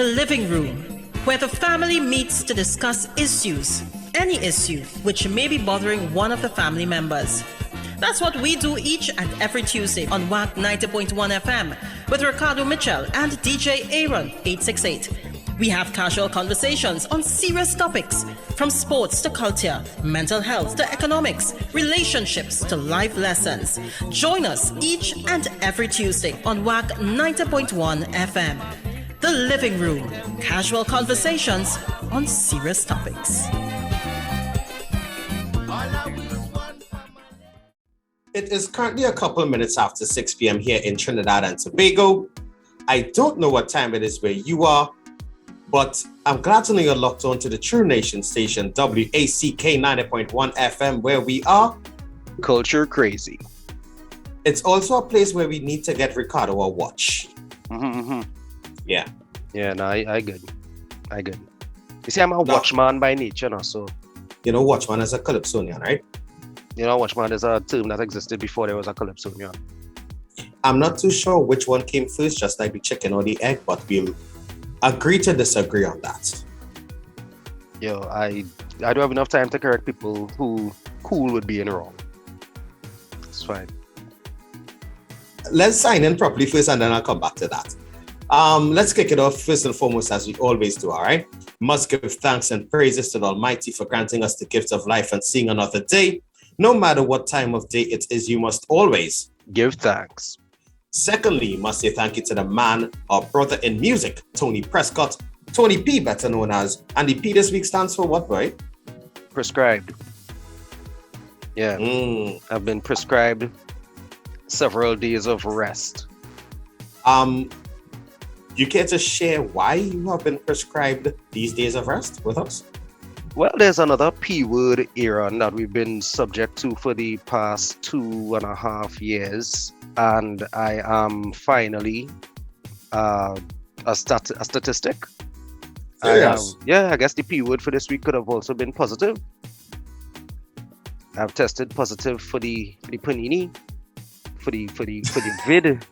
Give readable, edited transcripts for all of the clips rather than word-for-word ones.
The living room, where the family meets to discuss issues, any issue which may be bothering one of the family members. That's what we do each and every Tuesday on WAC 90.1 FM with Ricardo Mitchell and DJ Aaron 868. We have casual conversations on serious topics, from sports to culture, mental health to economics, relationships to life lessons. Join us each and every Tuesday on WAC 90.1 FM. The Living Room, casual conversations on serious topics. It is currently a couple of minutes after 6 p.m. here in Trinidad and Tobago. I don't know what time it is where you are, but I'm glad to know you're locked on to the True Nation station, WACK 90.1 FM, where we are culture crazy. It's also a place where we need to get Ricardo a watch. Yeah. Yeah, no, I good. You see, I'm a watchman by nature, no, so. You know, watchman is a Calypsonian, right? You know, watchman is a term that existed before there was a Calypsonian. I'm not too sure which one came first, just like the chicken or the egg, but we'll agree to disagree on that. Yo, I don't have enough time to correct people who cool with being wrong. It's fine. Let's sign in properly first and then I'll come back to that. Let's kick it off first and foremost as we always do, all right? Must give thanks and praises to the Almighty for granting us the gift of life and seeing another day. No matter what time of day it is, you must always give thanks. Secondly, must say thank you to the man, our brother in music, Tony Prescott, Tony P, better known as, and the P this week stands for what, boy? Prescribed. Yeah, I've been prescribed several days of rest. You care to share why you have been prescribed these days of rest with us? Well, there's another P word, Aaron, that we've been subject to for the past 2.5 years. And I am finally a statistic. Serious? I guess the P word for this week could have also been positive. I've tested positive for the panini, for the vid.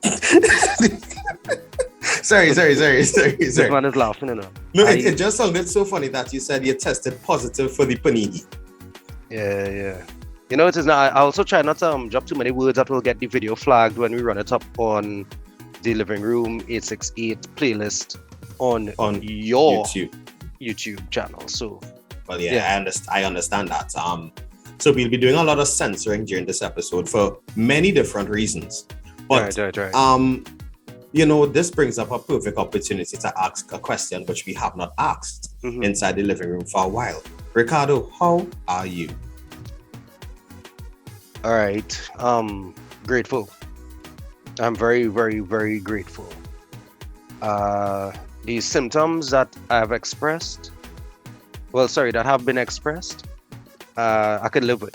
Sorry. This man is laughing, you know. No, it just sounded so funny that you said you tested positive for the panini. Yeah. You know, it is not. I also try not to drop too many words that will get the video flagged when we run it up on the Living Room 868 playlist on your YouTube channel. So, well, yeah. I understand that. So we'll be doing a lot of censoring during this episode for many different reasons. But right. You know, this brings up a perfect opportunity to ask a question which we have not asked inside the living room for a while. Ricardo, how are you? All right. Grateful. I'm very, very, very grateful. The symptoms that have been expressed, I could live with.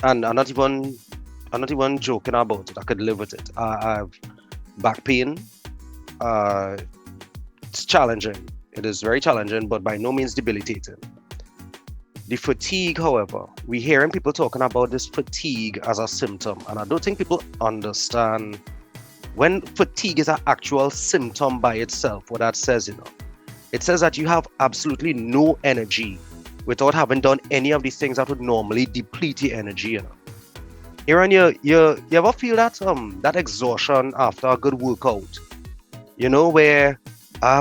And I'm not even joking about it. I could live with it. I have back pain. It's challenging. It is very challenging, but by no means debilitating. The fatigue, however, we're hearing people talking about this fatigue as a symptom, and I don't think people understand when fatigue is an actual symptom by itself. What that says, it says that you have absolutely no energy without having done any of these things that would normally deplete your energy. Aaron, you ever feel that exhaustion after a good workout? Where,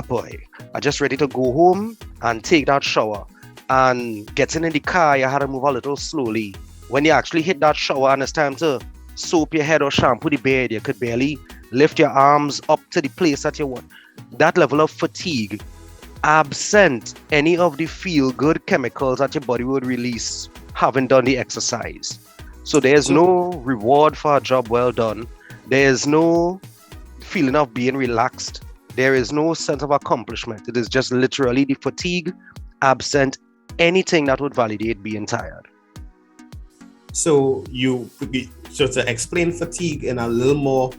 boy, I'm just ready to go home and take that shower. And getting in the car, you had to move a little slowly. When you actually hit that shower and it's time to soap your head or shampoo the bed, you could barely lift your arms up to the place that you want. That level of fatigue, absent any of the feel-good chemicals that your body would release, having done the exercise. So there's no reward for a job well done. There's no feeling of being relaxed. There is no sense of accomplishment. It is just literally the fatigue, absent anything that would validate being tired. So to explain fatigue in a little more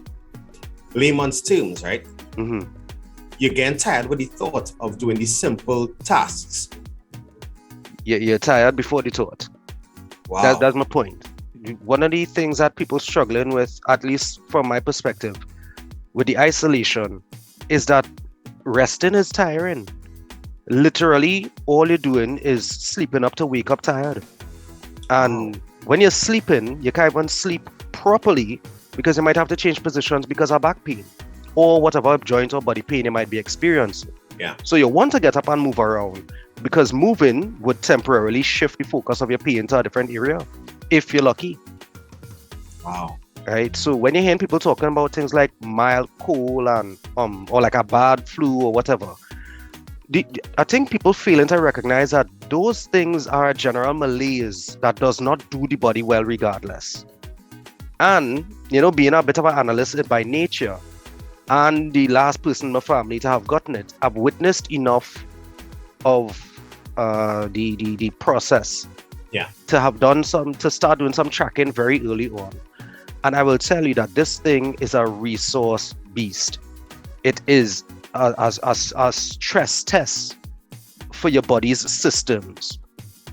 layman's terms, right? You're getting tired with the thought of doing these simple tasks. You're tired before the thought. Wow. That's my point. One of the things that people struggling with, at least from my perspective, with the isolation, is that resting is tiring. Literally, all you're doing is sleeping up to wake up tired. And when you're sleeping, you can't even sleep properly because you might have to change positions because of back pain or whatever joint or body pain you might be experiencing. Yeah. So you want to get up and move around because moving would temporarily shift the focus of your pain to a different area if you're lucky. Wow. Right? So when you're hearing people talking about things like mild cold and or like a bad flu or whatever, I think people failing to recognize that those things are a general malaise that does not do the body well regardless. And, being a bit of an analyst by nature and the last person in my family to have gotten it, I've witnessed enough of the process to start doing some tracking very early on. And I will tell you that this thing is a resource beast. It is a stress test for your body's systems.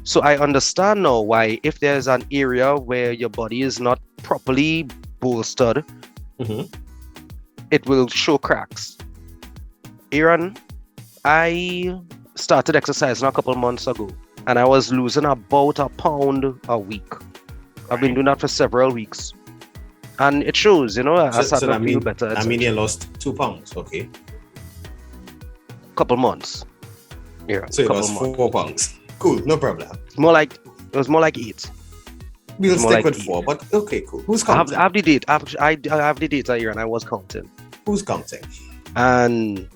So I understand now why if there's an area where your body is not properly bolstered, it will show cracks. Aaron, I started exercising a couple months ago and I was losing about a pound a week. I've been doing that for several weeks. And it shows, I started to feel better. I mean, you lost 2 pounds, okay? Couple months. Yeah. So it was 4 pounds. Cool, no problem. It was more like 8. We'll stick with 4, but okay, cool. Who's counting? I have the date. I have the data here and I was counting. Who's counting? And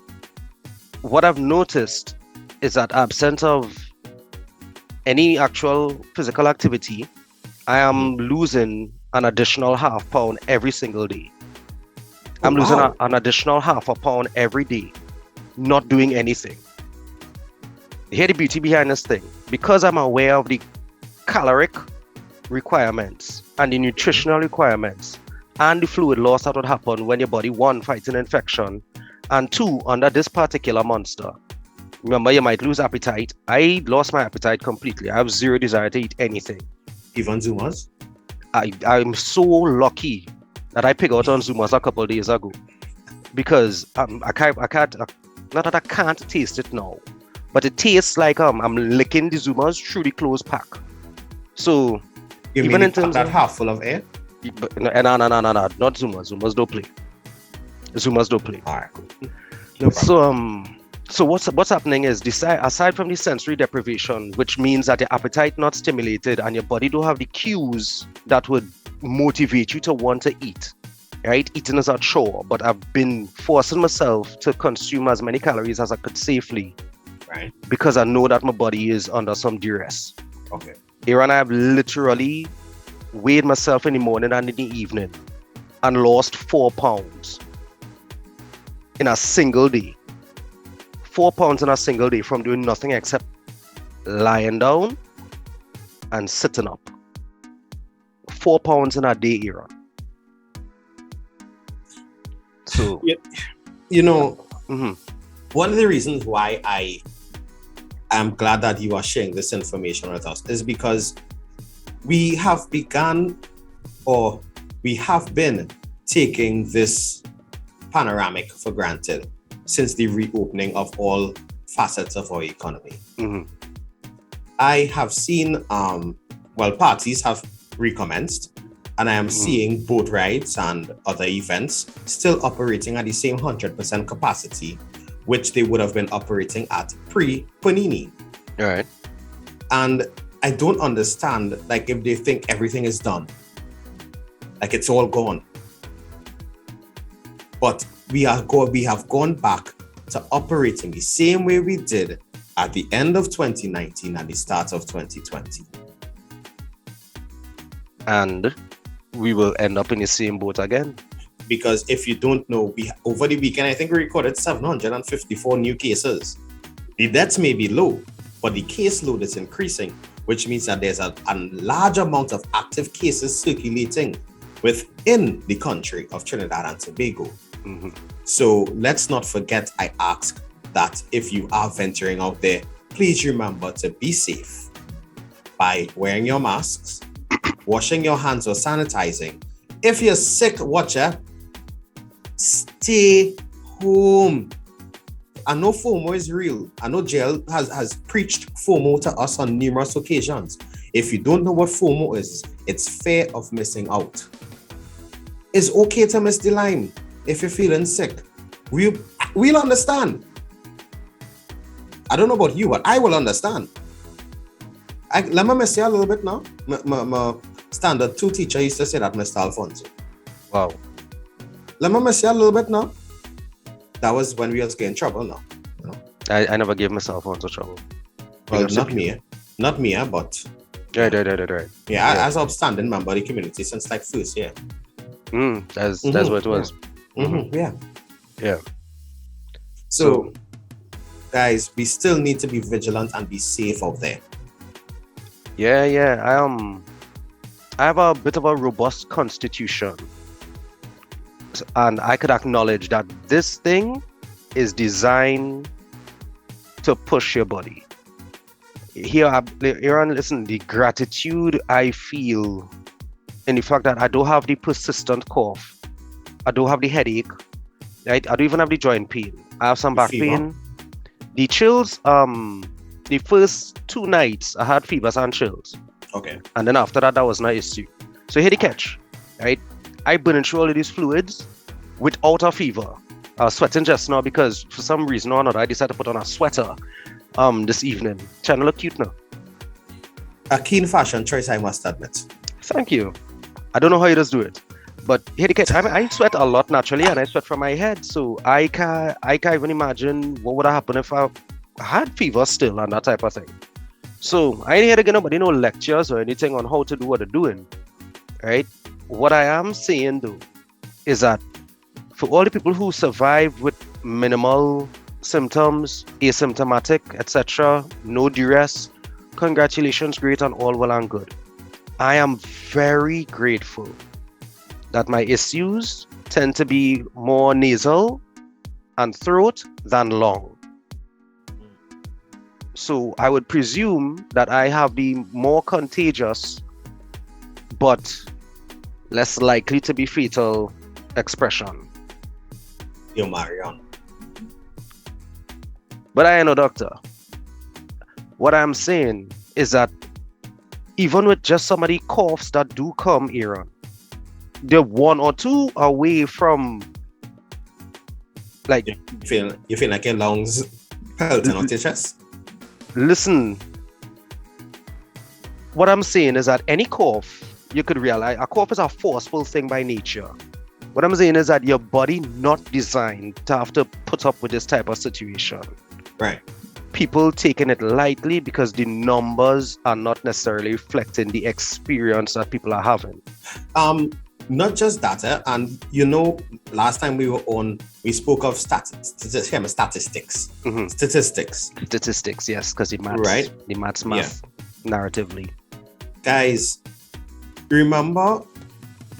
what I've noticed is that absent of any actual physical activity, I am losing an additional half pound every single day. I'm losing an additional half a pound every day, not doing anything. Here's the beauty behind this thing. Because I'm aware of the caloric requirements and the nutritional requirements and the fluid loss that would happen when your body, 1, fights an infection, and 2, under this particular monster. Remember, you might lose appetite. I lost my appetite completely. I have zero desire to eat anything. Even Zumas? I'm so lucky that I picked out on Zumas a couple of days ago because I can't not that I can't taste it now, but it tastes like I'm licking the Zumas through the closed pack. So you even mean in terms that of half full of air? No, not Zumas. Zumas don't play. Zumas don't play. All right, cool. No problem. So what's happening is, aside from the sensory deprivation, which means that your appetite not stimulated and your body don't have the cues that would motivate you to want to eat, right? Eating is a chore, but I've been forcing myself to consume as many calories as I could safely, right? Because I know that my body is under some duress. Okay. Aaron, I have literally weighed myself in the morning and in the evening and lost 4 pounds in a single day. 4 pounds in a single day from doing nothing except lying down and sitting up. 4 pounds in a day, Aaron. So, one of the reasons why I am glad that you are sharing this information with us is because we have been taking this panoramic for granted since the reopening of all facets of our economy. I have seen, parties have recommenced, and I am seeing boat rides and other events still operating at the same 100% capacity, which they would have been operating at pre-Panini. All right. And I don't understand, if they think everything is done, it's all gone. But we have gone back to operating the same way we did at the end of 2019 and the start of 2020. And we will end up in the same boat again. Because if you don't know, over the weekend, I think we recorded 754 new cases. The deaths may be low, but the caseload is increasing, which means that there's a large amount of active cases circulating within the country of Trinidad and Tobago. So let's not forget, I ask that if you are venturing out there, please remember to be safe by wearing your masks, washing your hands or sanitizing. If you're sick, stay home. I know FOMO is real. I know jail has preached FOMO to us on numerous occasions. If you don't know what FOMO is, it's fear of missing out. It's okay to miss the line if you're feeling sick. We'll understand. I don't know about you, but I will understand. Let me say a little bit now. My standard 2 teacher used to say that, Mr. Alfonso. Wow. Let me say a little bit now. That was when we was getting trouble now. You know? I never gave myself onto trouble. Well, not me, but Right. yeah, as an upstanding member of the community since like first year. That's what it was. Yeah. So, guys, we still need to be vigilant and be safe out there. Yeah. I have a bit of a robust constitution, and I could acknowledge that this thing is designed to push your body. Here, listen, the gratitude I feel in the fact that I don't have the persistent cough, I don't have the headache, right? I don't even have the joint pain. I have some back pain. The chills, the first 2 nights I had fevers and chills. Okay. And then after that was my issue. So here the catch, right? I burning through all of these fluids without a fever. I was sweating just now because for some reason or another I decided to put on a sweater this evening. Trying to look cute now. A keen fashion choice, I must admit. Thank you. I don't know how you just do it. But here the catch, I sweat a lot naturally and I sweat from my head. So I can't even imagine what would have happened if I had fever still and that type of thing. So I ain't here to get nobody no lectures or anything on how to do what they're doing. Right? What I am saying though is that for all the people who survive with minimal symptoms, asymptomatic, etc., no duress, congratulations, great and all well and good. I am very grateful that my issues tend to be more nasal and throat than lung. So I would presume that I have the more contagious but less likely to be fatal expression. You're Marion. But I am no doctor. What I'm saying is that even with just some of the coughs that do come, Aaron, they're 1 or 2 away from like you feel like your lungs pelting out your chest. Listen, what I'm saying is that any cough, you could realize a cough is a forceful thing by nature. What I'm saying is that your body not designed to have to put up with this type of situation. Right. People taking it lightly because the numbers are not necessarily reflecting the experience that people are having. Not just that, and you know, last time we were on, we spoke of statistics. Mm-hmm. Statistics, yes, because the maths narratively. Guys, remember,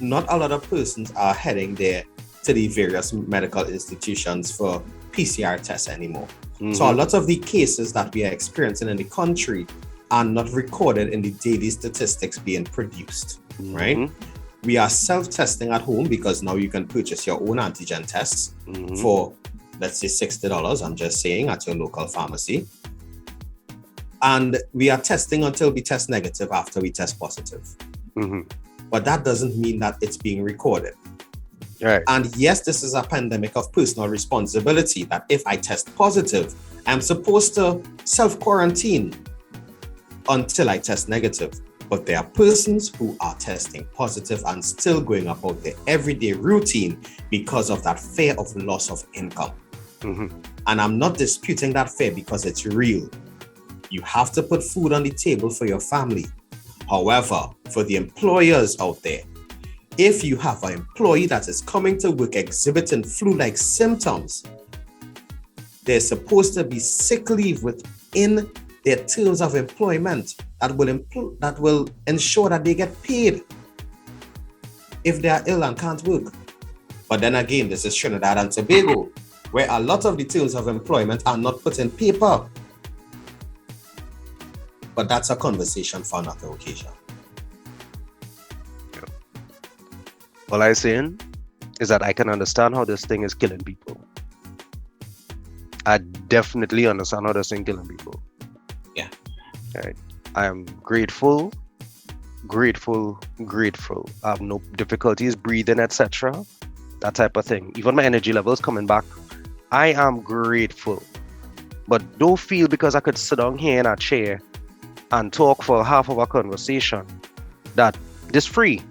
not a lot of persons are heading there to the various medical institutions for PCR tests anymore. Mm-hmm. So a lot of the cases that we are experiencing in the country are not recorded in the daily statistics being produced, right? We are self-testing at home because now you can purchase your own antigen tests for, let's say, $60, I'm just saying, at your local pharmacy. And we are testing until we test negative after we test positive. But that doesn't mean that it's being recorded. Right. And yes, this is a pandemic of personal responsibility, that if I test positive, I'm supposed to self-quarantine until I test negative. But there are persons who are testing positive and still going about their everyday routine because of that fear of loss of income. And I'm not disputing that fear because it's real. You have to put food on the table for your family. However, for the employers out there, if you have an employee that is coming to work exhibiting flu-like symptoms, there's supposed to be sick leave within their terms of employment that will ensure that they get paid if they are ill and can't work. But then again, this is Trinidad and Tobago, where a lot of the terms of employment are not put in paper. But that's a conversation for another occasion. All I'm saying is that I can understand how this thing is killing people. I definitely understand how this thing killing people. Yeah. Right. I am grateful. I have no difficulties breathing, etc. That type of thing. Even my energy levels coming back. I am grateful. But don't feel because I could sit down here in a chair and talk for half of a conversation that this free.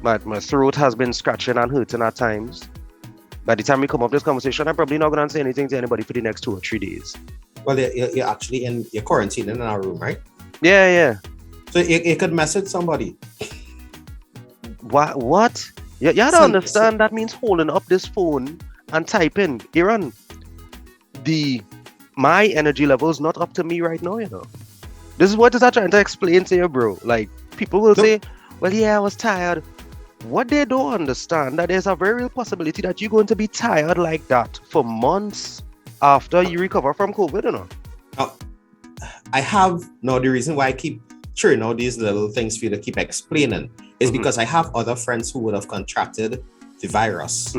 My throat has been scratching and hurting at times. By the time we come up this conversation, I'm probably not going to say anything to anybody for the next 2 or 3 days. Well, you're actually you're quarantined in our room, right? Yeah. So you could message somebody. What? You don't understand that means holding up this phone and typing. Aaron, my energy level is not up to me right now, you know. This is what I'm trying to explain to you, bro. Like, people will say, well, yeah, I was tired. What they don't understand that there's a very real possibility that you're going to be tired like that for months after you recover from COVID, you know. I have the reason why I keep throwing out these little things for you to keep explaining is because I have other friends who would have contracted the virus,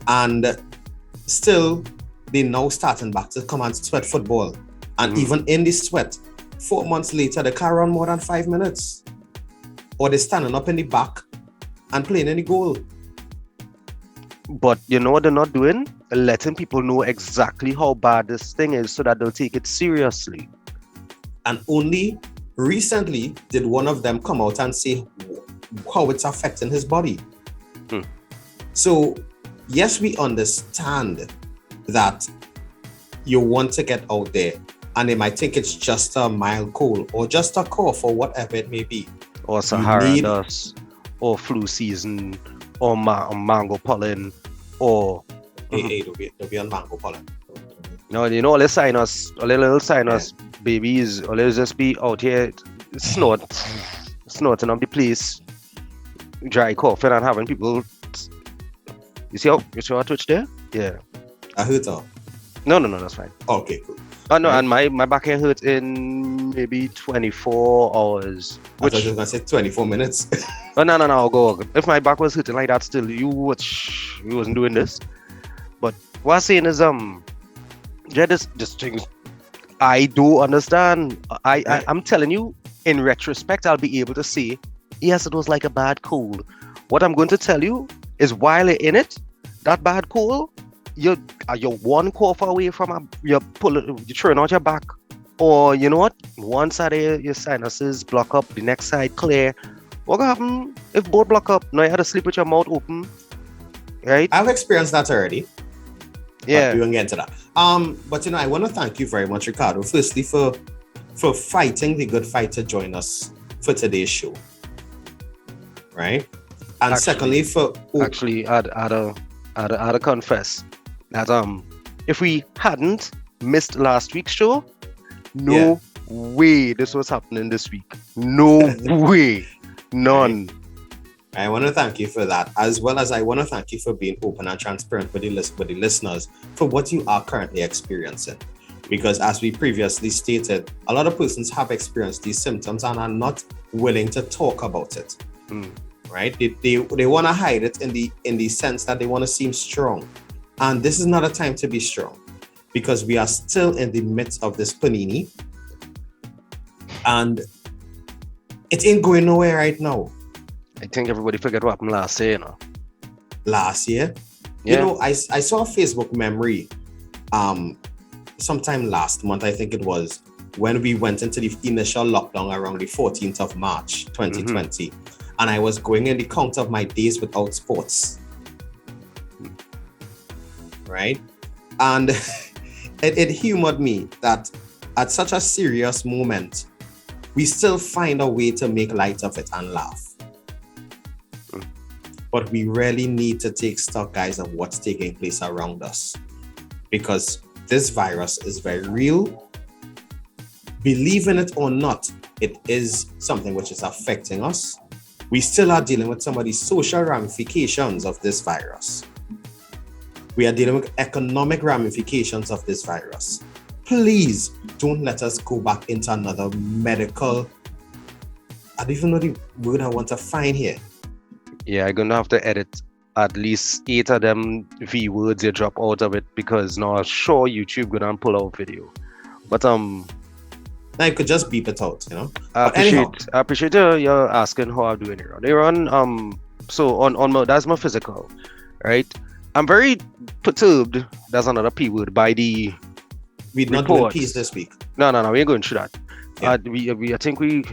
and still they're now starting back to come and sweat football, and even in the sweat, 4 months later they can't run more than 5 minutes, or they're standing up in the back and playing in the goal. But you know what they're not doing? Letting people know exactly how bad this thing is so that they'll take it seriously. And only recently did one of them come out and say how it's affecting his body. So, yes, we understand that you want to get out there and they might think it's just a mild cold or just a cough or whatever it may be. Or Sahara dust, or flu season, or mango pollen, or... Hey, don't be on mango pollen. No, you know, all the little sinus babies, or let's just be out here snorting up the place, dry coughing and having people... You see how Twitch there? Yeah. I hurt her. No, that's fine. Okay, cool. Oh no, right. And my back end hurt in maybe 24 hours. I thought you were going to say 24 minutes. Oh, no, I'll go. If my back was hurting like that still, you wasn't doing this. But what I'm saying is, just things I do understand. I'm telling you, in retrospect, I'll be able to say, yes, it was like a bad cold. What I'm going to tell you is while you're in it, that bad cold, you're one cough away from you throwing out your back, or you know what? One side of your sinuses block up, the next side clear. What will happen if both block up? Now you have to sleep with your mouth open, right? I've experienced that already. Yeah, we won't get into that. But I want to thank you very much, Ricardo. Firstly, for fighting the good fight to join us for today's show, right? And secondly, I'd confess that if we hadn't missed last week's show, no way this was happening this week. No way. None. I want to thank you for that, as well as I want to thank you for being open and transparent with the listeners for what you are currently experiencing. Because as we previously stated, a lot of persons have experienced these symptoms and are not willing to talk about it. Right? They want to hide it in the sense that they want to seem strong. And this is not a time to be strong, because we are still in the midst of this panini. And it ain't going nowhere right now. I think everybody forgot what happened last year, Last year? Yeah. I saw a Facebook memory sometime last month, I think it was, when we went into the initial lockdown around the 14th of March, 2020. And I was going in the count of my days without sports. Right? And it humored me that at such a serious moment, we still find a way to make light of it and laugh. But we really need to take stock, guys, of what's taking place around us. Because this virus is very real. Believe in it or not, it is something which is affecting us. We still are dealing with some of the social ramifications of this virus. We are dealing with economic ramifications of this virus. Please don't let us go back into another medical, I don't even know the word I want to find here. Yeah, I'm going to have to edit at least 8 of them V words you drop out of it because now sure YouTube gonna pull out video. But Now you could just beep it out, you know. I But anyhow, appreciate you asking how I'm doing here. So on my, that's my physical, right? I'm very perturbed. That's another P word by the we're not doing reports. peace this week. No, we ain't going through that. Yeah. I think we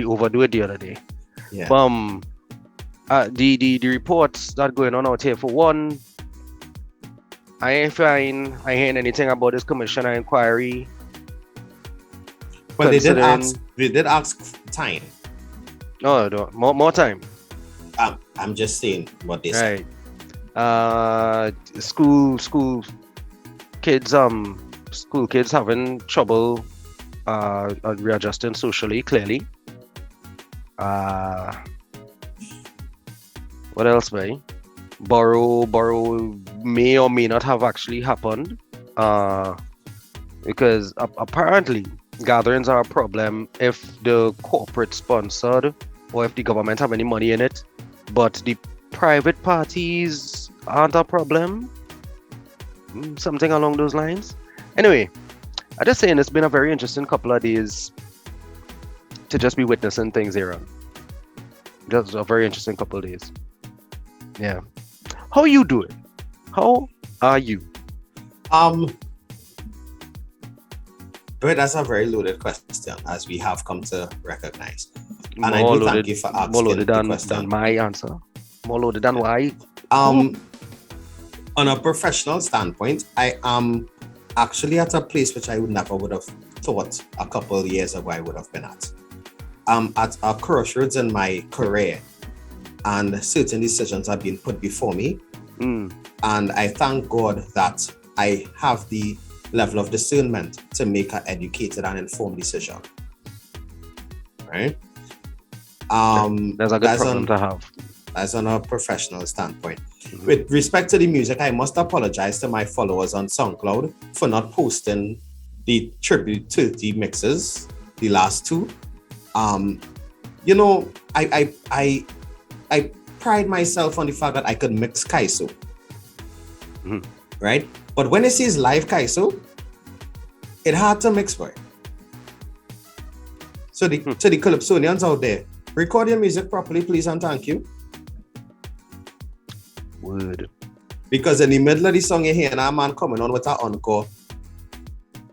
overdo it the other day. Yeah. The reports that going on out here, for one, I ain't hearing anything about this commissioner inquiry. But they did ask time. No, more time. I'm just saying what they said. Right. School kids having trouble readjusting socially, clearly. What else, man? Borrow may or may not have actually happened. Because apparently gatherings are a problem if the corporate sponsored or if the government have any money in it, but the private parties aren't a problem. Something along those lines. Anyway, I just saying it's been a very interesting couple of days to just be witnessing things here. Just a very interesting couple of days. Yeah. How you doing? How are you? But that's a very loaded question, as we have come to recognize. And I More do thank loaded, you for more asking loaded the than question. my answer. More loaded than why? On a professional standpoint, I am actually at a place which I would have thought a couple of years ago I would have been at. At a crossroads in my career, and certain decisions have been put before me. And I thank God that I have the level of discernment to make an educated and informed decision. Right? That's a good problem to have. As on a professional standpoint. With respect to the music, I must apologize to my followers on SoundCloud for not posting the tribute to the mixes, the last two. You know, I pride myself on the fact that I could mix Kaiso. Right? But when it says live Kaiso, it hard to mix, boy. So the Calypsonians out there, record your music properly, please, and thank you. Word. Because in the middle of the song you hear a man coming on with an encore,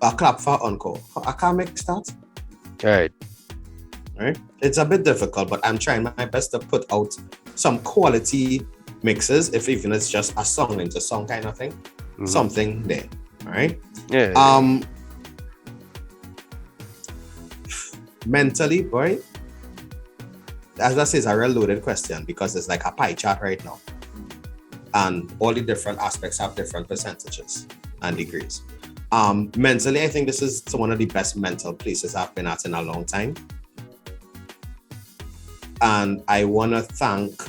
a clap for encore. I can't mix that. Right? It's a bit difficult, but I'm trying my best to put out some quality mixes, if even it's just a song into song kind of thing. Something there. All right. Yeah. Mentally, boy, as I say, it's a real loaded question because it's like a pie chart right now. And all the different aspects have different percentages and degrees. Mentally, I think this is one of the best mental places I've been at in a long time. And I want to thank,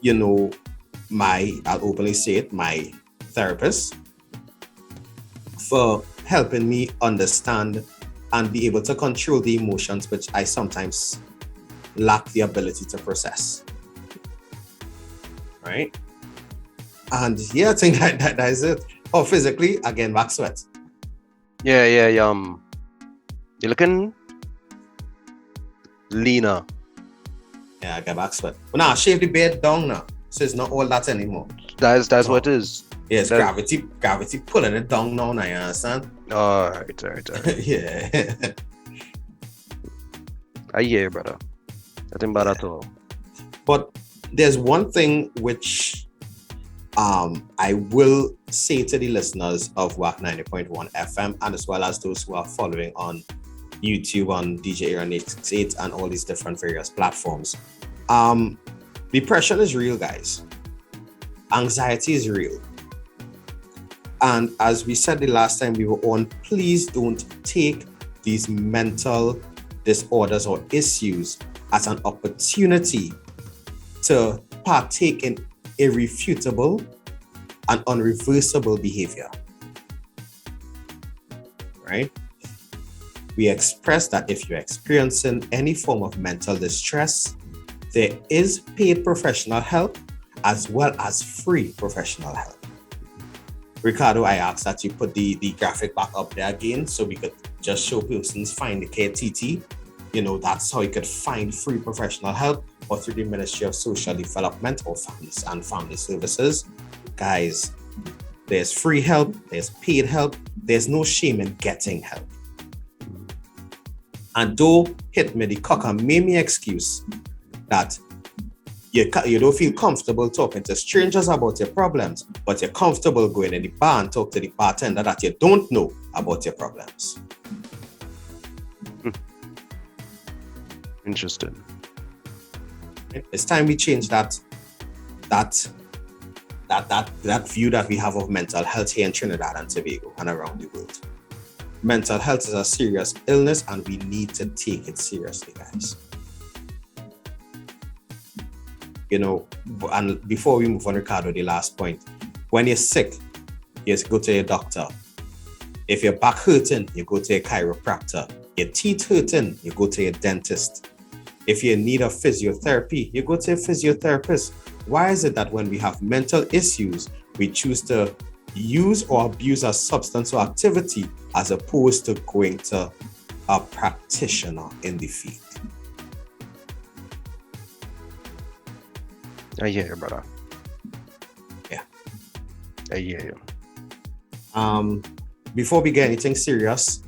I'll openly say it, my therapist for helping me understand and be able to control the emotions which I sometimes lack the ability to process. Right? And yeah, I think that is it. Oh, physically, again, back sweat. Yeah. You're looking leaner. Yeah, I get back sweat. But now, shave the beard down now. So it's not all that anymore. That's what it is. Yes, gravity pulling it down now, you understand? All right. Yeah. I hear you, brother. Nothing bad at all. But there's one thing which I will say to the listeners of WAC 90.1 FM, and as well as those who are following on YouTube, on DJ Aaron 868 and all these different various platforms. Depression is real, guys. Anxiety is real. And as we said the last time we were on, please don't take these mental disorders or issues as an opportunity to partake in irrefutable and unreversible behavior. Right? We express that if you're experiencing any form of mental distress, there is paid professional help, as well as free professional help. Ricardo, I asked that you put the graphic back up there again so we could just show persons find the care TT. That's how you could find free professional help, or through the Ministry of Social Development or Families and Family Services. Guys, there's free help, there's paid help, there's no shame in getting help. And don't hit me the cockamamie excuse that you don't feel comfortable talking to strangers about your problems, but you're comfortable going in the bar and talk to the bartender that you don't know about your problems. Interesting. It's time we change that view that we have of mental health here in Trinidad and Tobago and around the world. Mental health is a serious illness and we need to take it seriously, guys. And before we move on, Ricardo, the last point. When you're sick, you go to your doctor. If your back hurting, you go to a chiropractor. Your teeth hurting, you go to a dentist. If you need a physiotherapy, you go to a physiotherapist. Why is it that when we have mental issues, we choose to use or abuse a substance or activity as opposed to going to a practitioner in the field? I hear you, brother. Yeah. I hear you. Before we get anything serious,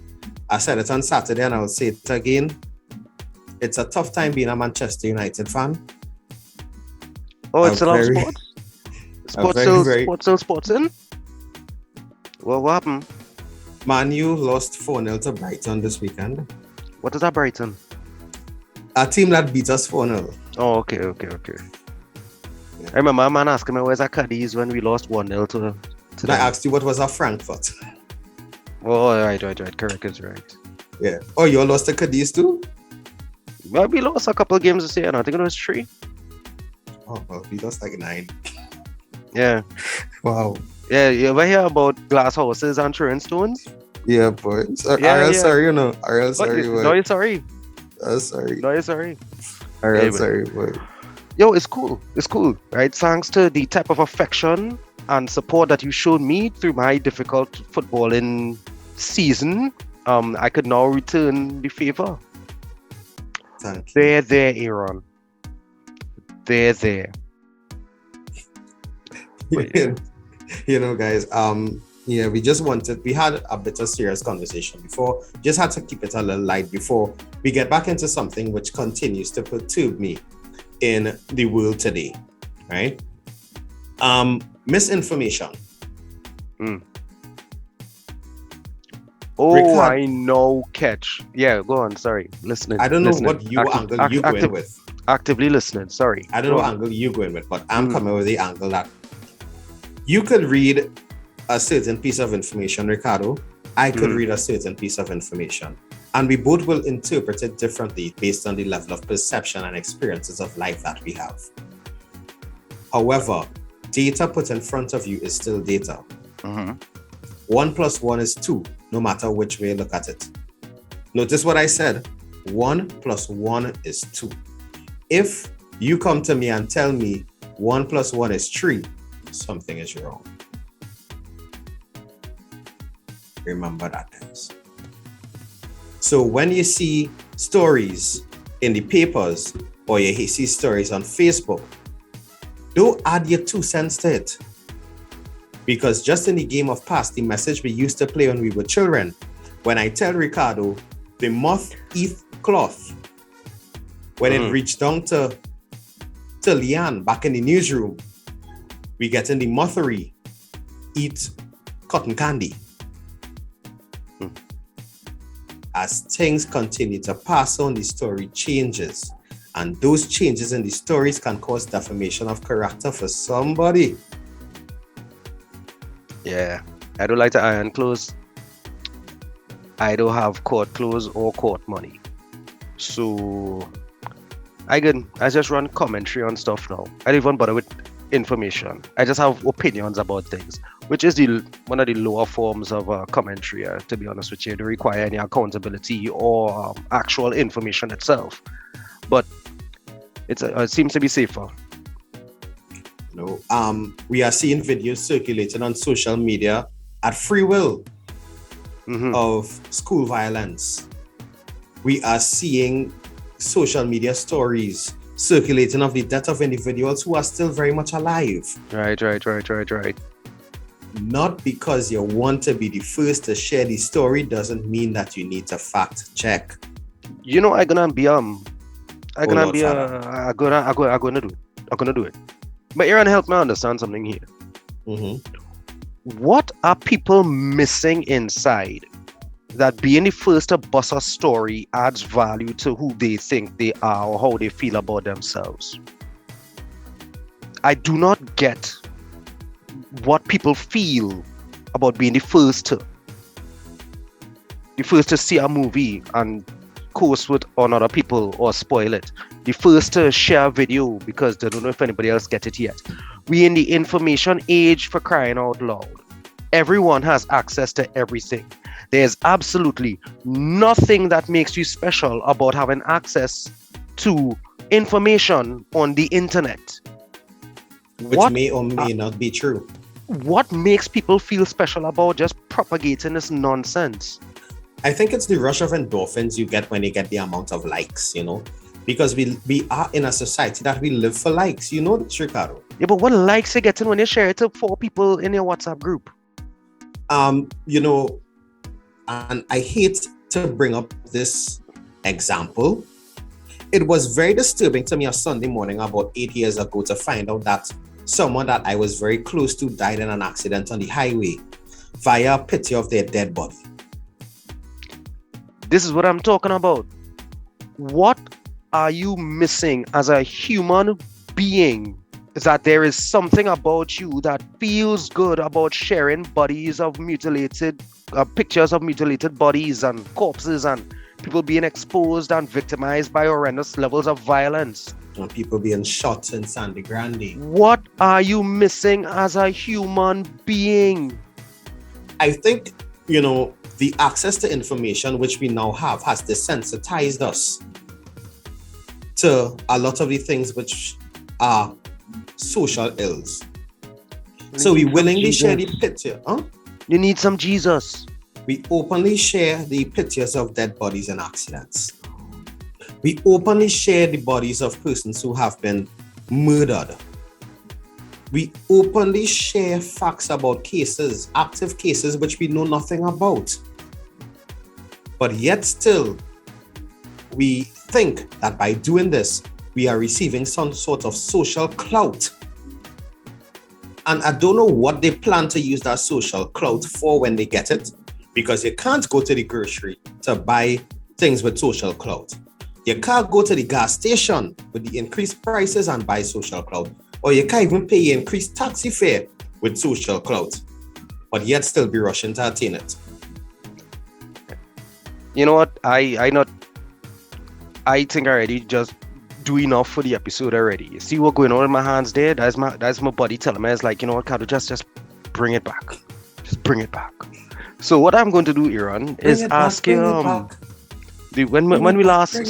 I said it on Saturday and I will say it again. It's a tough time being a Manchester United fan. Oh, it's still on sports? Sports in? Well, what happened? Man U lost 4-0 to Brighton this weekend. What is that, Brighton? A team that beat us 4-0. Oh, okay. Yeah. I remember a man asking me, where's that Cadiz when we lost 1-0 to them? I asked you what was a Frankfurt. Oh, right. Correct is right. Yeah. Oh, you all lost to Cadiz too? Well, we lost a couple of games this year, and I think it was 3. Oh, well, we lost like 9. Yeah. Wow. Yeah, you ever hear about glass houses and throwing stones? Yeah, boy. Sorry, sorry, boy. No, you're sorry. Sorry. No, you're sorry. Sorry, boy. Yo, it's cool, right? Thanks to the type of affection and support that you showed me through my difficult footballing season, I could now return the favor. Thank you. They're there, Aaron. They're there. Guys, we had a bit of serious conversation before. Just had to keep it a little light before we get back into something which continues to perturb me in the world today, right? Misinformation. Oh, Ricardo, I know, catch. Yeah, go on. Sorry, listening. I don't know what angle you going with. Actively listening. Sorry. I don't know what angle you're going with, but I'm coming with the angle that you could read a certain piece of information, Ricardo. I could read a certain piece of information, and we both will interpret it differently based on the level of perception and experiences of life that we have. However, data put in front of you is still data. 1 + 1 is 2, no matter which way you look at it. Notice what I said. 1 + 1 is 2. If you come to me and tell me 1 + 1 is 3, something is wrong. Remember that, guys. So when you see stories in the papers or you see stories on Facebook, don't add your 2 cents to it. Because just in the game of past, the message we used to play when we were children, when I tell Ricardo, the moth eat cloth, when it reached down to Leanne back in the newsroom, we get in the mothery, eat cotton candy. As things continue to pass on, the story changes. And those changes in the stories can cause defamation of character for somebody. Yeah, I don't like to iron clothes. I don't have court clothes or court money. So I just run commentary on stuff now. I don't even bother with information. I just have opinions about things, which is one of the lower forms of commentary, to be honest with you. They don't require any accountability or actual information itself. But it seems to be safer. We are seeing videos circulating on social media at free will of school violence. We are seeing social media stories circulating of the death of individuals who are still very much alive. Right. Not because you want to be the first to share the story doesn't mean that you need to fact check. I'm gonna do it. But Aaron, help me understand something here. What are people missing inside that being the first to bust a story adds value to who they think they are or how they feel about themselves? I do not get what people feel about being the first to see a movie and course with on other people or spoil it. The first to share a video because they don't know if anybody else get it yet. We in the information age, for crying out loud. Everyone has access to everything. There's absolutely nothing that makes you special about having access to information on the internet. Which may or may not be true. What makes people feel special about just propagating this nonsense? I think it's the rush of endorphins you get when you get the amount of likes, because we are in a society that we live for likes, Ricardo. Yeah, but what likes you getting when you share it to 4 people in your WhatsApp group? And I hate to bring up this example. It was very disturbing to me a Sunday morning about 8 years ago to find out that someone that I was very close to died in an accident on the highway via a picture of their dead body. This is what I'm talking about. What are you missing as a human being? Is that there is something about you that feels good about sharing bodies of mutilated, pictures of mutilated bodies and corpses and people being exposed and victimized by horrendous levels of violence. And people being shot in Sandy Grande. What are you missing as a human being? I think, the access to information which we now have has desensitized us to a lot of the things which are social ills. So we willingly share the picture. You need some Jesus. We openly share the pictures of dead bodies in accidents. We openly share the bodies of persons who have been murdered. We openly share facts about cases, active cases, which we know nothing about. But yet still, we think that by doing this, we are receiving some sort of social clout. And I don't know what they plan to use that social clout for when they get it, because you can't go to the grocery to buy things with social clout. You can't go to the gas station with the increased prices and buy social clout. Or you can't even pay increased taxi fare with social clout, but yet still be rushing to attain it. You know what? I think I already just do enough for the episode already. You see what going on in my hands there? That's my body telling me, it's like, what, Cardo, just bring it back. Just bring it back. So what I'm going to do, Aaron, is ask you when we last Bring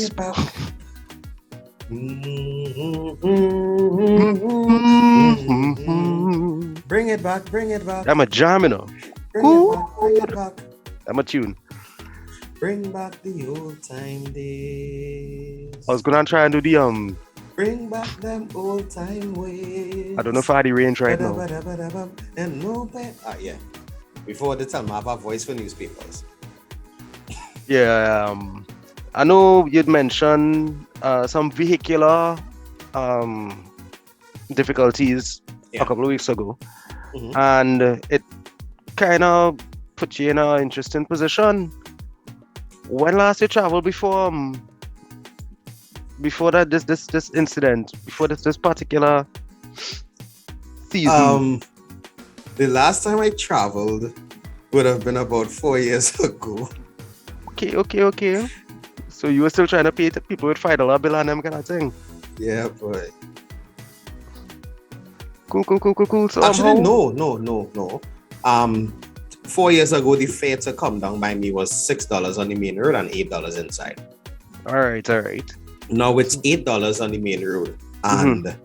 it back. I'm a jam, Bring it back. I'm a tune. Bring back the old time days. I was gonna try and do the Bring back them old time ways. I don't know if I had the range right now. And no yeah. Before the time I have a voice for newspapers. Yeah, I know you'd mentioned some vehicular difficulties a couple of weeks ago, and it kind of put you in an interesting position. When last you traveled before that this incident, before this particular season? The last time I traveled would have been about 4 years ago. Okay. So you were still trying to pay people with $5 bill and them kind of thing? Yeah, boy. Cool. So actually, no. 4 years ago, the fare to come down by me was $6 on the main road and $8 inside. All right. Now it's $8 on the main road and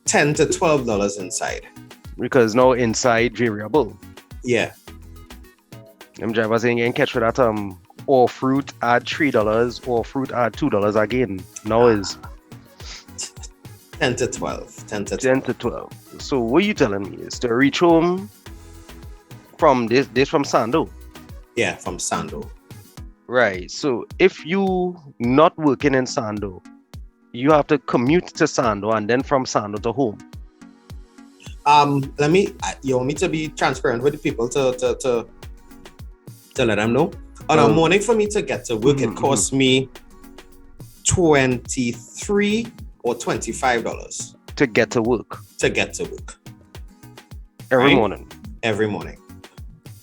$10 $10 to $12 inside. Because now inside variable. Yeah. Them drivers ain't getting catch for that or fruit add $3 or fruit add $2 again. Now is 10 to 12. 10 to 12. 10 to 12. So what you telling me is to reach home from this from Sando. Yeah, from Sando. Right. So if you not working in Sando, you have to commute to Sando and then from Sando to home. You want me to be transparent with the people to let them know. On a morning for me to get to work, it costs me $23 or $25 to get to work. Every morning. Every morning.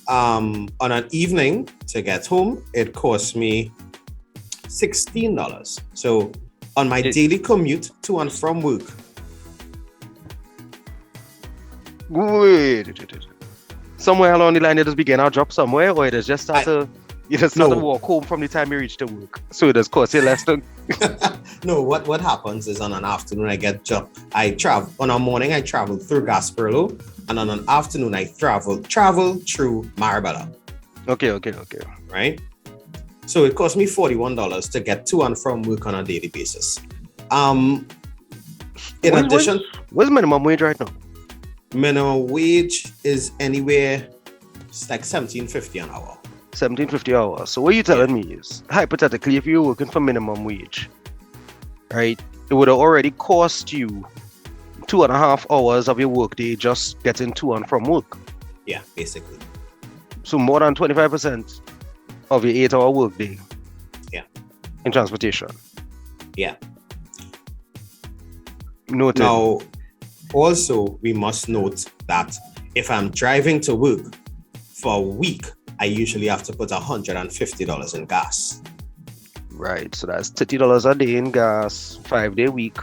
On an evening to get home, it costs me $16. So on my daily commute to and from work. Wait. Somewhere along the line, it just begin our job somewhere, or it is just start to walk home from the time you reach the work. So it does cost you less than. No, what happens is on an afternoon I get job. I travel on a morning. I travel through Gasparilla, and on an afternoon I travel through Marabella. Okay. Right. So it cost me $41 to get to and from work on a daily basis. In addition, what's minimum wage right now? Minimum wage is anywhere, it's like $17.50 an hour. $17.50 hour. So what you telling me is, hypothetically, if you're working for minimum wage, right, it would have already cost you 2.5 hours of your workday just getting to and from work. Yeah, basically. So more than 25% of your 8-hour workday. Yeah. In transportation. Yeah. Noted. Now, also, we must note that if I'm driving to work for a week, I usually have to put $150 in gas. Right, so that's $30 a day in gas, 5-day week,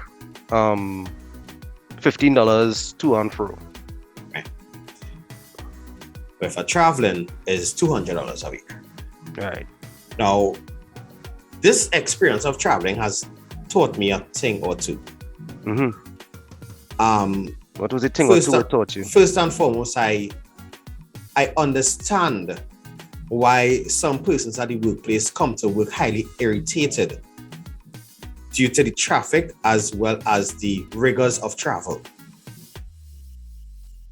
$15 to and fro. Right. If I'm traveling, is $200 a week. Right. Now, this experience of traveling has taught me a thing or two. Mm-hmm. What was the thing or two that taught you? First and foremost, I understand why some persons at the workplace come to work highly irritated due to the traffic as well as the rigors of travel.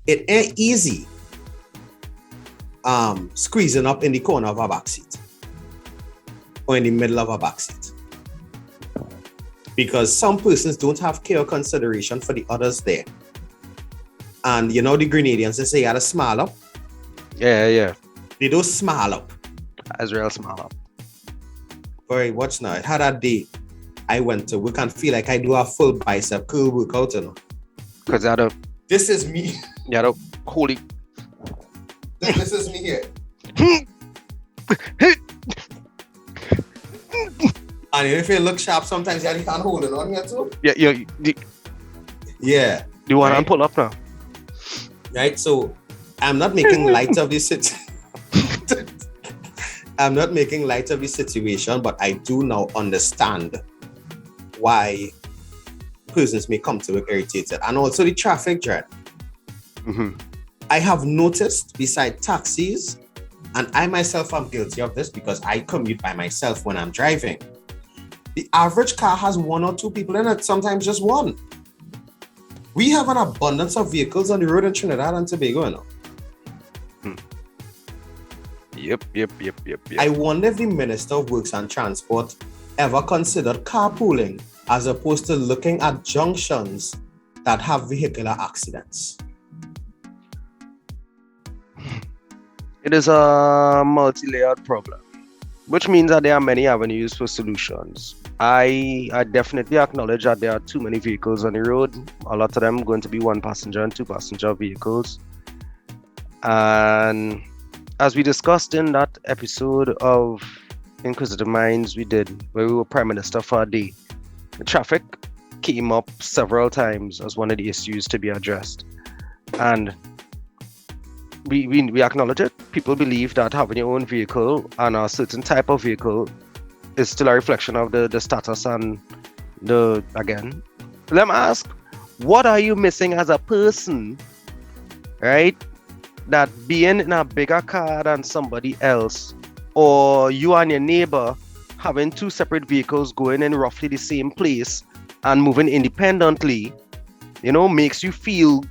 It ain't easy squeezing up in the corner of a backseat or in the middle of a backseat, because some persons don't have care or consideration for the others there. And you know the Grenadians, they say you had to smile up. Yeah. They don't smile up. Israel smile up. Boy, watch now. I had a day I went to work and feel like I do a full bicep curl workout, you know. Because this is me. Yeah, holy. This is me here. And if you look sharp, sometimes you have the hand holding on here too. Yeah. Do you want to pull up now? Right, so I'm not making light of this I'm not making light of the situation, but I do now understand why persons may come to work irritated, and also the traffic dread. Mm-hmm. I have noticed, beside taxis, and I myself am guilty of this because I commute by myself when I'm driving. The average car has 1 or 2 people in it, sometimes just one. We have an abundance of vehicles on the road in Trinidad and Tobago, you know. Yep. I wonder if the Minister of Works and Transport ever considered carpooling as opposed to looking at junctions that have vehicular accidents. It is a multi-layered problem, which means that there are many avenues for solutions. I definitely acknowledge that there are too many vehicles on the road. A lot of them going to be 1-passenger and 2-passenger vehicles. And as we discussed in that episode of Inquisitive Minds we did, where we were Prime Minister for a day, the traffic came up several times as one of the issues to be addressed. And we acknowledge it. People believe that having your own vehicle and a certain type of vehicle is still a reflection of the status and again. Let me ask, What are you missing as a person, right? That being in a bigger car than somebody else, or you and your neighbor having two separate vehicles going in roughly the same place and moving independently, makes you feel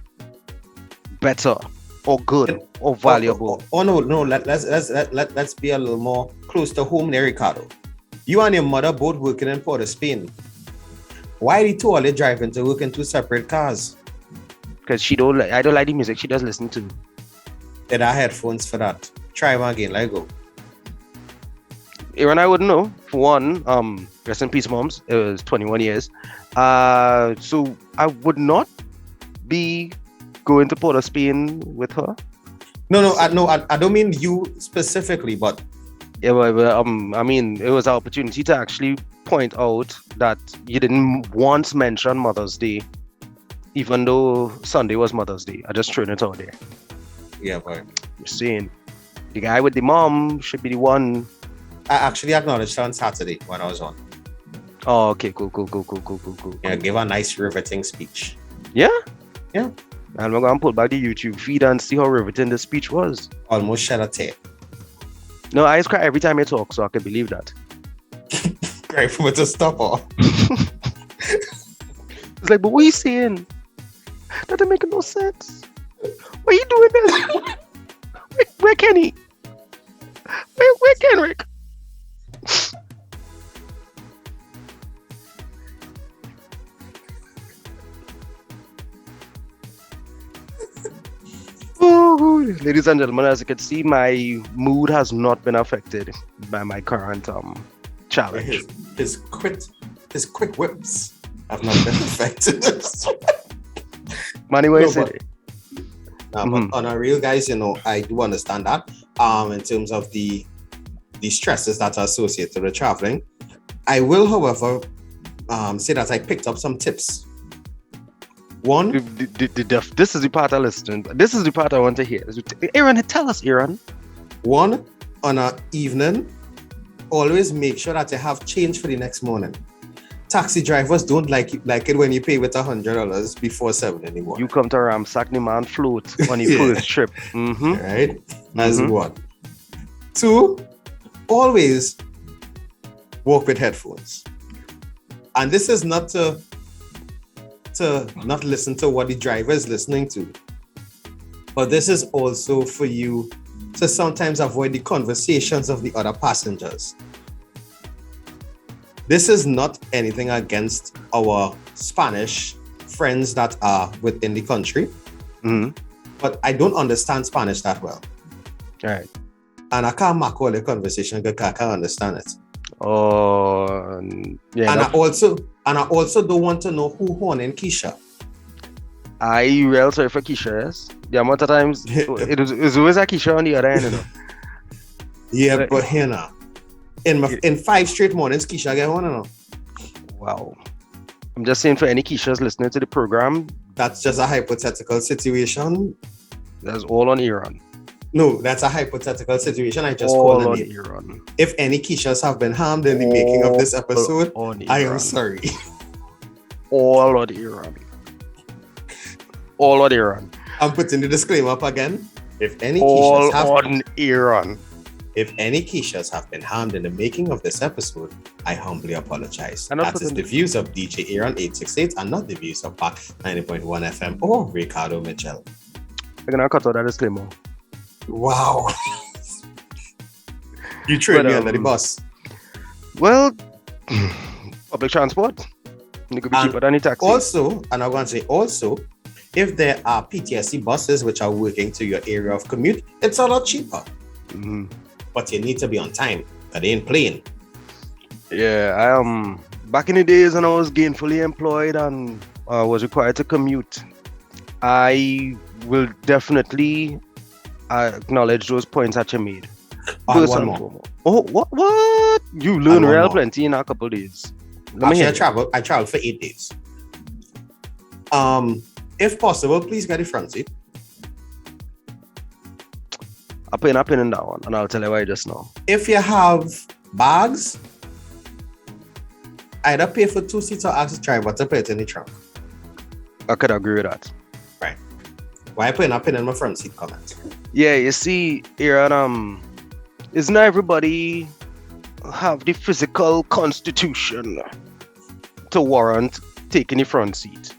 better or good or valuable. No. Let's be a little more close to home there, Ricardo. You and your mother both working in Port of Spain. Why are the two only driving to work in two separate cars? Because I don't like the music she does listen to. Did I headphones for that? Try one again, let go. Aaron, I wouldn't know. For one, rest in peace, moms. It was 21 years. So I would not be going to Port of Spain with her. No, I don't mean you specifically, but yeah, I mean, it was an opportunity to actually point out that you didn't once mention Mother's Day, even though Sunday was Mother's Day. I just threw it out there. Yeah, but you're saying the guy with the mom should be the one. I actually acknowledged her on Saturday when I was on. Oh, okay, cool. Yeah, give a nice riveting speech. Yeah. And we're gonna pull back the YouTube feed and see how riveting the speech was. Almost shed a tear. No, I cry every time you talk, so I can believe that. Great for me to stop off. It's like, but what are you saying? That doesn't make no sense. Why are you doing this? Where Kenny? Where Kenrick? Ladies and gentlemen, as you can see, my mood has not been affected by my current challenge. His quick whips have not been affected. Money, where is it? But on a real, guys, I do understand that. In terms of the stresses that are associated with traveling, I will, however, say that I picked up some tips. One, this is the part I listen. This is the part I want to hear. Aaron, tell us, Aaron. One, on an evening, always make sure that you have change for the next morning. Taxi drivers don't like it when you pay with $100 before 7 anymore. You come to Ramsack the man float on your first trip. Mm-hmm. Right? That's one. Two, always walk with headphones. And this is not to not listen to what the driver is listening to. But this is also for you to sometimes avoid the conversations of the other passengers. This is not anything against our Spanish friends that are within the country. Mm-hmm. But I don't understand Spanish that well. All right. And I can't mark all the conversation because I can't understand it. Oh, yeah. And I also don't want to know who horning Keisha. I real sorry for Keisha, yes. The amount of times it was always a Keisha on the other end, Yeah, but here in 5 straight mornings, Keisha get one. Wow. I'm just saying for any Keishas listening to the program. That's just a hypothetical situation. That's all on Aaron. No, that's a hypothetical situation. I just called the name. Aaron. If any Keishas have been harmed in the making of this episode, I am sorry. All on Aaron. All on Aaron. I'm putting the disclaimer up again. If any all Keishas have on Aaron. If any Keishas have been harmed in the making of this episode, I humbly apologize. That is the views of DJ Aaron 868 and not the views of Park 90.1 FM or Ricardo Mitchell. I'm gonna cut out that disclaimer. Wow. You threw me under the bus. Well, public transport. It could be cheaper than a taxi. Also, and I'm going to say also, if there are PTSD buses which are working to your area of commute, it's a lot cheaper. Mm-hmm. But you need to be on time. That ain't playing. Yeah, I back in the days when I was gainfully employed and was required to commute, I will definitely acknowledge those points that you made. One more. Oh, what? You learn real plenty in a couple of days. Actually, I traveled for 8 days. If possible, please get the front seat. I'll pin in that one, and I'll tell you why just now. If you have bags, either pay for 2 seats or ask the driver to put it in the trunk. I could agree with that. Right. Why putting a pin in my front seat comment? Yeah, you see, Aaron, isn't everybody have the physical constitution to warrant taking the front seat,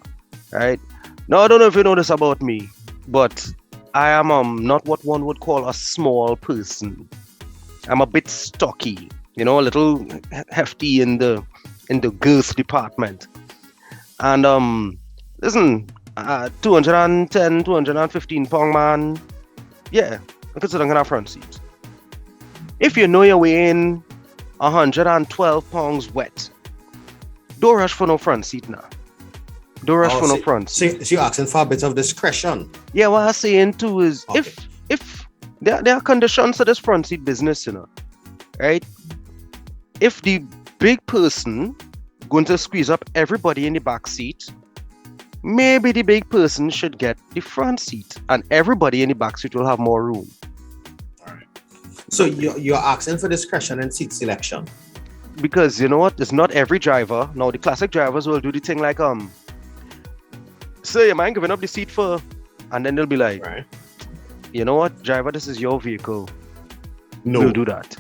right? Now, I don't know if you know this about me, but I am not what one would call a small person. I'm a bit stocky, a little hefty in the girth department. And listen, 210, 215 pound man, yeah, I consider I'm gonna have front seat. If you know you're weighing 112 pounds wet, don't rush for no front seat now. Don't rush for no front seat. So you're asking for a bit of discretion. Yeah, what I'm saying too is if there are conditions to this front seat business, right? If the big person going to squeeze up everybody in the back seat, maybe the big person should get the front seat and everybody in the back seat will have more room. All right. So you're asking for discretion in seat selection? Because you know what? It's not every driver. Now the classic drivers will do the thing like say, am I giving up the seat for? And then they'll be like, right. You know what, driver, this is your vehicle. No. We'll do that.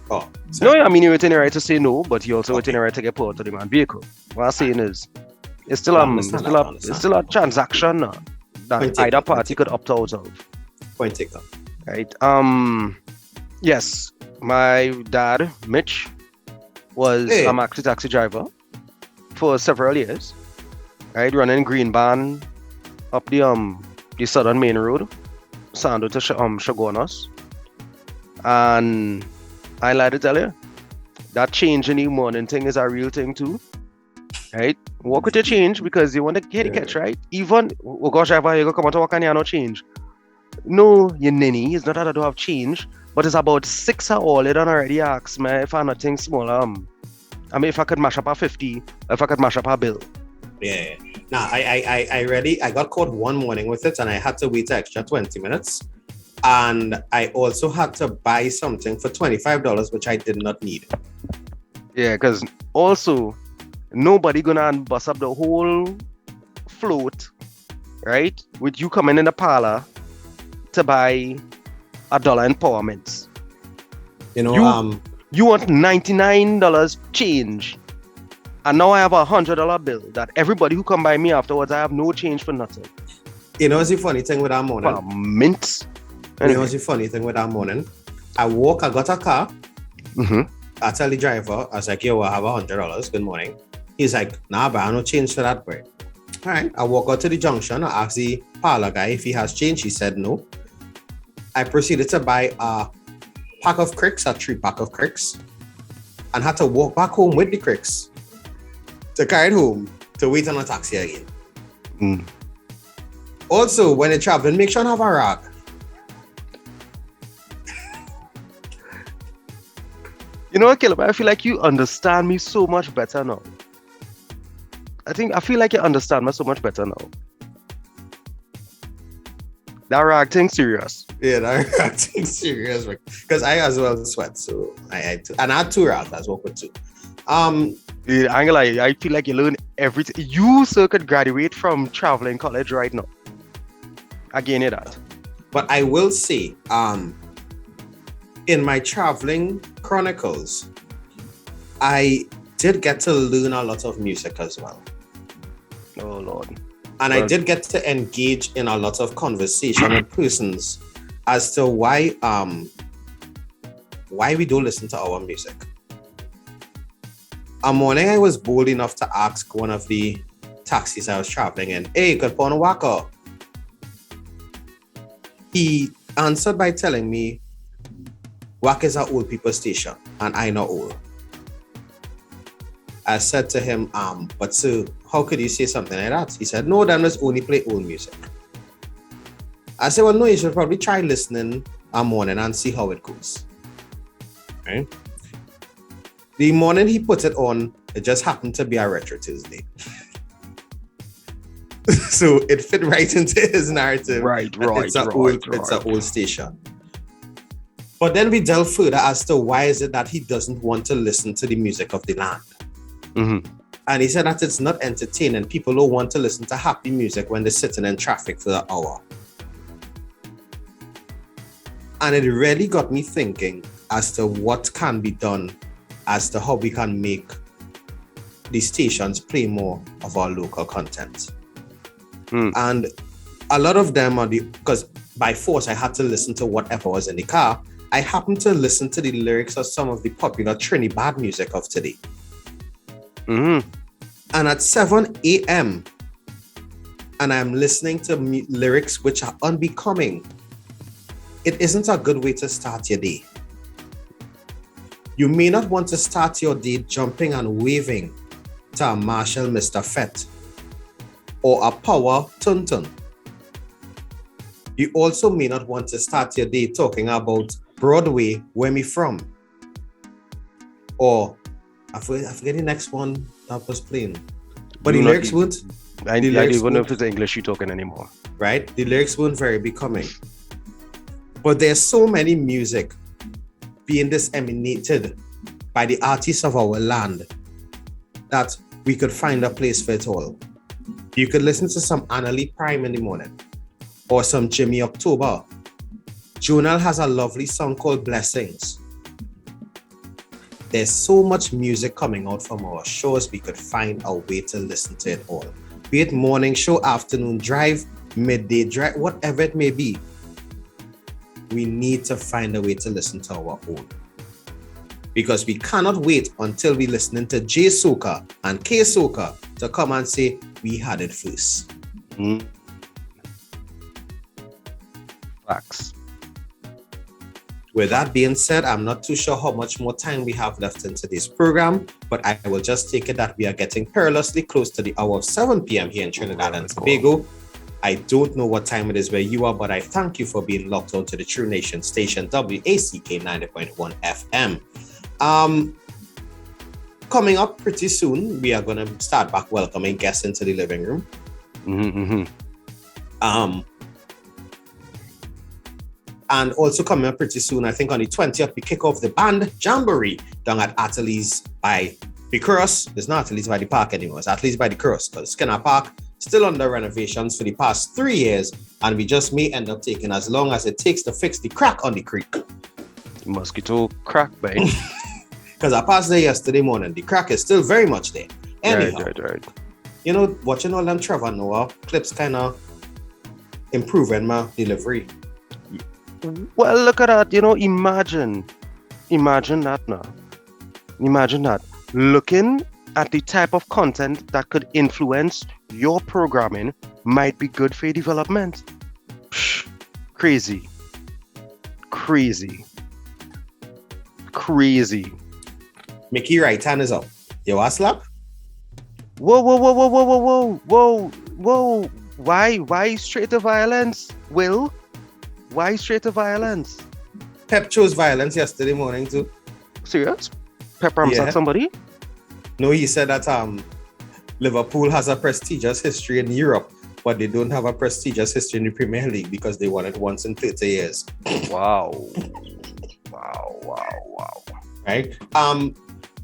Oh. No, I mean, you're within your right to say no, but you're also within your right to get put out of the man vehicle. What I'm saying is, it's still a transaction that either party could opt out of. Point taken. Right. Yes, my dad, Mitch, was a maxi taxi driver for several years. Right, running green van up the southern main road, Sando to Shagonas. And I like to tell you, that change in the morning thing is a real thing too. Right? Walk with your change because you want to get the catch, right? Even, oh gosh, driver, you go come out to work and you have no change. No, you ninny, it's not that I don't have change, but it's about 6 or all. You done already asked me if I nothing small. I mean, if I could mash up a 50, if I could mash up a bill. Yeah. Now, I got caught one morning with it and I had to wait an extra 20 minutes. And I also had to buy something for $25, which I did not need. Yeah, because also, nobody gonna bust up the whole float, right? With you coming in the parlor to buy $1 empowerments. You want $99 change. And now I have a $100 bill that everybody who come by me afterwards, I have no change for nothing. You know what's the funny thing with that morning? Mint. Anyway. You know what's the funny thing with that morning? I got a car. Mm-hmm. I tell the driver, I was like, yo, I have $100. Good morning. He's like, nah, but I have no change for that, boy. All right. I walk out to the junction. I asked the parlor guy if he has change. He said no. I proceeded to buy a 3-pack of cricks, and had to walk back home with the cricks to carry it home to wait on a taxi again. Mm. Also, when you're traveling, make sure you have a rag. You know what, Caleb? I feel like you understand me so much better now. I feel like you understand me so much better now. That rag thing serious. Yeah, that rag thing serious. Because I as well sweat, so I had and I had 2 rags as well with 2. Yeah, I feel like you learn everything. You sir could graduate from traveling college right now. Again, that. But I will say, in my traveling chronicles, I did get to learn a lot of music as well. Oh Lord. And I did get to engage in a lot of conversation with persons as to why we don't listen to our music. A morning I was bold enough to ask one of the taxis I was traveling in, hey, could pon waka? He answered by telling me, WAC is an old people station and I not old. I said to him, but sir, how could you say something like that? He said, no, them just only play old music. I said, well, no, you should probably try listening a morning and see how it goes. Right? The morning he put it on, it just happened to be a Retro Tuesday. So it fit right into his narrative. Right. It's an old station. But then we delve further as to why is it that he doesn't want to listen to the music of the land. Mm-hmm. And he said that it's not entertaining. People don't want to listen to happy music when they're sitting in traffic for an hour. And it really got me thinking as to what can be done, as to how we can make the stations play more of our local content. And a lot of them are because by force I had to listen to whatever was in the car. I happened to listen to the lyrics of some of the popular Trinidad music of today. And at 7 a.m., and I'm listening to lyrics which are unbecoming, it isn't a good way to start your day. You may not want to start your day jumping and waving to a Marshall Mr. Fett or a Power Tuntun. You also may not want to start your day talking about Broadway, where me from. Or, I forget the next one that was playing. But the lyrics weren't. I don't even know if it's English you're talking anymore. Right? The lyrics weren't very becoming. But there's so many music being disseminated by the artists of our land that we could find a place for it all. You could listen to some Annalie Prime in the morning or some Jimmy October. Jonal has a lovely song called Blessings. There's so much music coming out from our shows, we could find a way to listen to it all. Be it morning show, afternoon drive, midday drive, whatever it may be. We need to find a way to listen to our own. Because we cannot wait until we listening to J Soca and K Soca to come and say, we had it first. Facts. With that being said, I'm not too sure how much more time we have left in today's program, but I will just take it that we are getting perilously close to the hour of 7 p.m. here in Trinidad and Tobago. I don't know what time it is where you are, but I thank you for being locked on to the True Nation station, WACK 90.1 FM. Coming up pretty soon, we are going to start back welcoming guests into the living room. And also coming up pretty soon, I think on the 20th, we kick off the band Jamboree down at Ateliers by the Cross. It's not Ateliers by the Park anymore. It's Ateliers by the Cross because Skinner Park still under renovations for the past 3 years, and we just may end up taking as long as it takes to fix the crack on the creek. Mosquito crack, babe. Because I passed there yesterday morning. The crack is still very much there. Anyhow, Right. You know, watching all them Trevor Noah clips kind of improving my delivery. Well, look at that. You know, imagine that now. Imagine that. Looking at the type of content that could influence your programming might be good for your development. Psh, crazy. Mickey right hand is up. You want slap? Whoa. Why straight to violence, Will? Why straight to violence? Pep chose violence yesterday morning too. Serious? Pep rams at somebody? No, he said that Liverpool has a prestigious history in Europe, but they don't have a prestigious history in the Premier League because they won it once in 30 years. Wow. Right?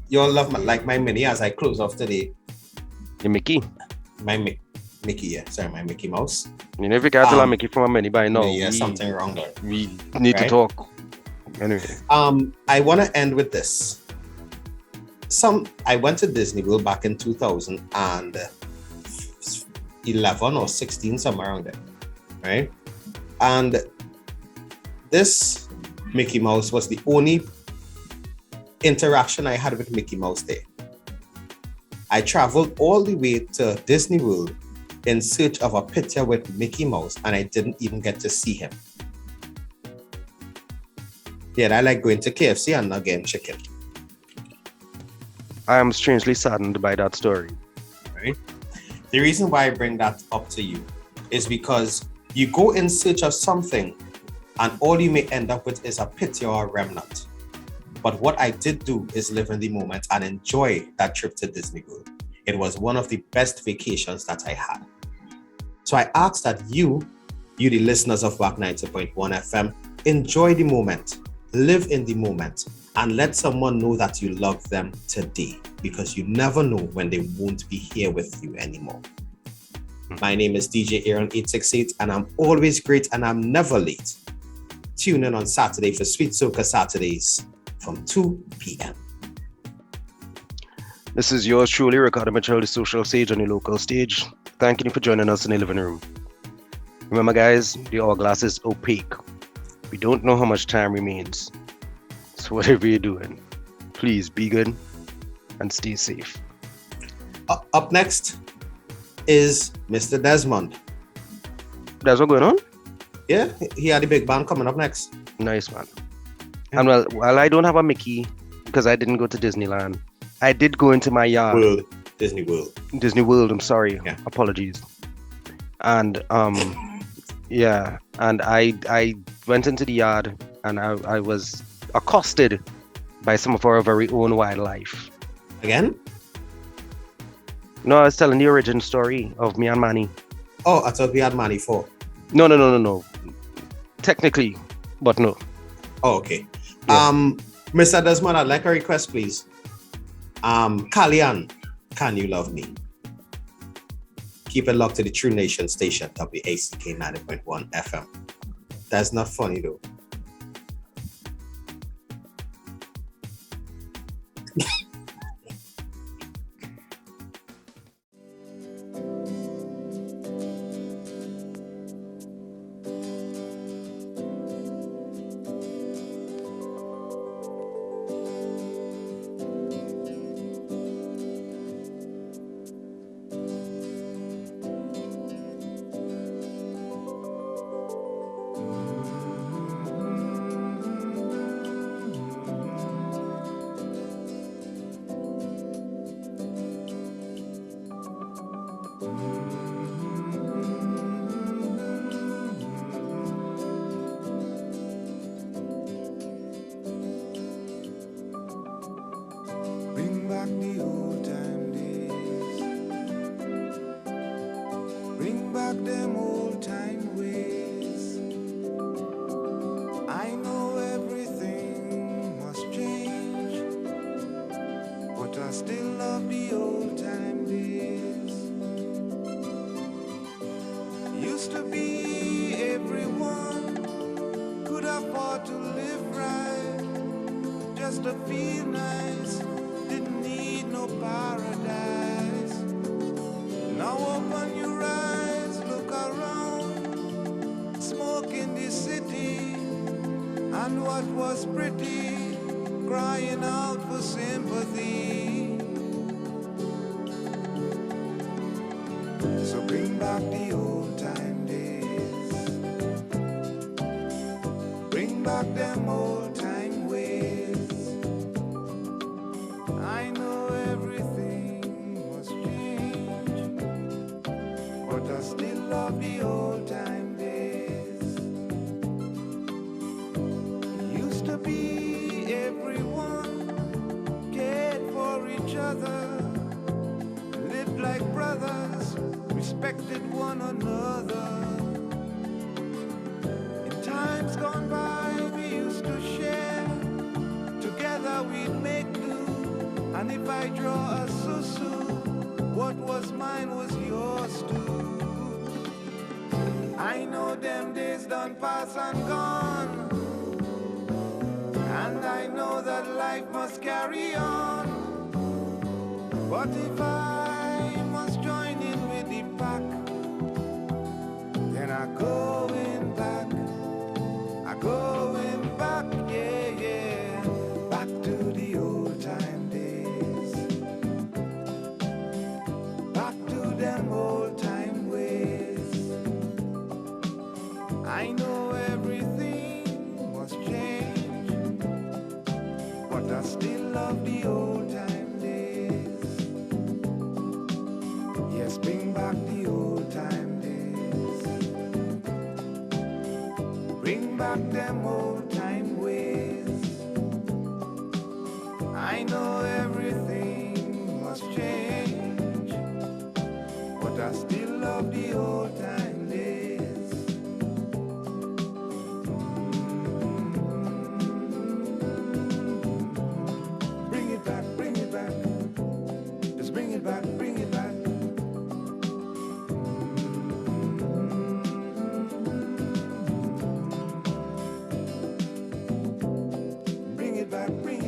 You all love my mini as I close off today. The Mickey. My Mickey, yeah. Sorry, my Mickey Mouse. You know, if you can't tell a Mickey from a mini by now, yeah, something wrong there. We need to talk. Anyway. I want to end with this. I went to Disney World back in 2011 or 16, somewhere around there, right? And this Mickey Mouse was the only interaction I had with Mickey Mouse there. I traveled all the way to Disney World in search of a picture with Mickey Mouse, and I didn't even get to see him. Yeah, I like going to KFC and not getting chicken. I am strangely saddened by that story. Right? The reason why I bring that up to you is because you go in search of something and all you may end up with is a picture or a remnant. But what I did do is live in the moment and enjoy that trip to Disney World. It was one of the best vacations that I had. So I ask that you the listeners of WACK 90.1 FM, enjoy the moment, live in the moment, and let someone know that you love them today, because you never know when they won't be here with you anymore. My name is DJ Aaron868, and I'm always great and I'm never late. Tune in on Saturday for Sweet Soca Saturdays from 2 p.m. This is yours truly, Ricardo Mitchell, the social sage on the local stage. Thank you for joining us in the living room. Remember, guys, the hourglass is opaque. We don't know how much time remains. So whatever you're doing, please be good and stay safe. Up next is Mr. Desmond. That's what going on? Yeah, he had a big band coming up next. Nice, man. And well, I don't have a Mickey because I didn't go to Disneyland. I did go into my yard. Disney World, I'm sorry. Yeah. Apologies. And yeah, and I went into the yard and I was accosted by some of our very own wildlife. Again? No, I was telling the origin story of me and Manny. Oh, I thought we had Manny 4. No. Technically, but no. Oh, okay. Yeah. Mr. Desmond, I'd like a request, please. Kalyan, Can You Love Me? Keep it locked to the True Nation station, WACK 90.1 FM. That's not funny, though. real.